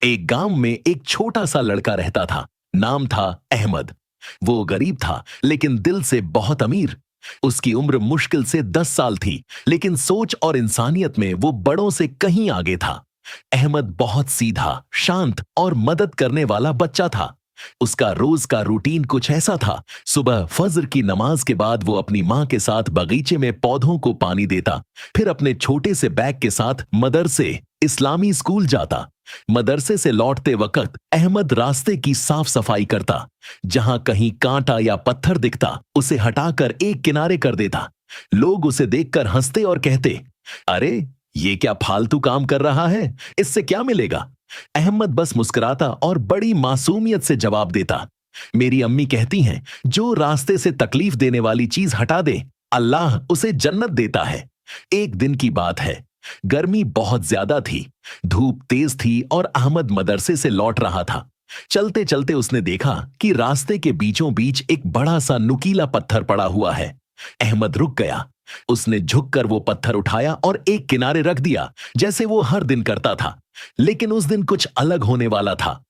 एक गांव में एक छोटा सा लड़का रहता था। नाम था अहमद। वो गरीब था लेकिन दिल से बहुत अमीर। उसकी उम्र मुश्किल से 10 साल थी, लेकिन सोच और इंसानियत में वो बड़ों से कहीं आगे था। अहमद बहुत सीधा, शांत और मदद करने वाला बच्चा था। उसका रोज का रूटीन कुछ ऐसा था। सुबह फज्र की नमाज के बाद वो अपनी माँ के साथ बगीचे में पौधों को पानी देता, फिर अपने छोटे से बैग के साथ मदरसे इस्लामी स्कूल जाता। मदरसे से लौटते वक्त अहमद रास्ते की साफ सफाई करता। जहां कहीं कांटा या पत्थर दिखता उसे हटाकर एक किनारे कर देता। लोग उसे देखकर हंसते और कहते, अरे ये क्या फालतू काम कर रहा है, इससे क्या मिलेगा। अहमद बस मुस्कुराता और बड़ी मासूमियत से जवाब देता, मेरी अम्मी कहती हैं जो रास्ते से तकलीफ देने वाली चीज हटा दे अल्लाह उसे जन्नत देता है। एक दिन की बात है। गर्मी बहुत ज्यादा थी, धूप तेज थी और अहमद मदरसे से लौट रहा था। चलते चलते उसने देखा कि रास्ते के बीचों बीच एक बड़ा सा नुकीला पत्थर पड़ा हुआ है। अहमद रुक गया। उसने झुककर वो पत्थर उठाया और एक किनारे रख दिया, जैसे वो हर दिन करता था। लेकिन उस दिन कुछ अलग होने वाला था।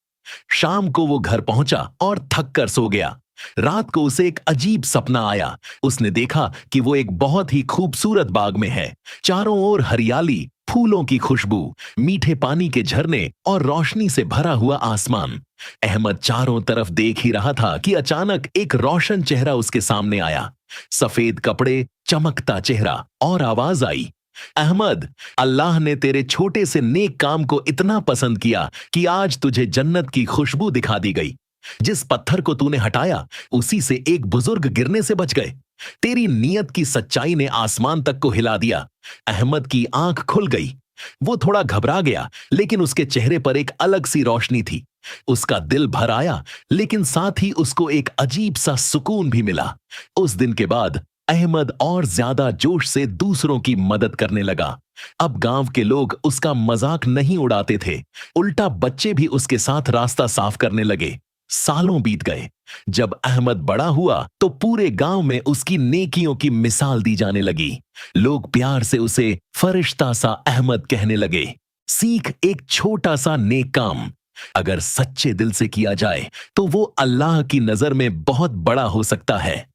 शाम को वो घर पहुंचा और थक कर सो गया। रात को उसे एक अजीब सपना आया। उसने देखा कि वो एक बहुत ही खूबसूरत बाग में है। चारों ओर हरियाली, फूलों की खुशबू, मीठे पानी के झरने और रोशनी से भरा हुआ आसमान। अहमद चारों तरफ देख ही रहा था कि अचानक एक रोशन चेहरा उसके सामने आया। सफेद कपड़े, चमकता चेहरा और आवाज आई, अहमद, अल्लाह ने तेरे छोटे से नेक काम को इतना पसंद किया कि आज तुझे जन्नत की खुशबू दिखा दी गई। जिस पत्थर को तूने हटाया उसी से एक बुजुर्ग गिरने से बच गए। तेरी नीयत की सच्चाई ने आसमान तक को हिला दिया। अहमद की आंख खुल गई। वो थोड़ा घबरा गया, लेकिन उसके चेहरे पर एक अलग सी रोशनी थी। उसका दिल भर आया, लेकिन साथ ही उसको एक अजीब सा सुकून भी मिला। उस दिन के बाद अहमद और ज्यादा जोश से दूसरों की मदद करने लगा। अब गांव के लोग उसका मजाक नहीं उड़ाते थे, उल्टा बच्चे भी उसके साथ रास्ता साफ करने लगे। सालों बीत गए। जब अहमद बड़ा हुआ तो पूरे गांव में उसकी नेकियों की मिसाल दी जाने लगी। लोग प्यार से उसे फरिश्ता सा अहमद कहने लगे। सीख, एक छोटा सा नेक काम अगर सच्चे दिल से किया जाए तो वो अल्लाह की नजर में बहुत बड़ा हो सकता है।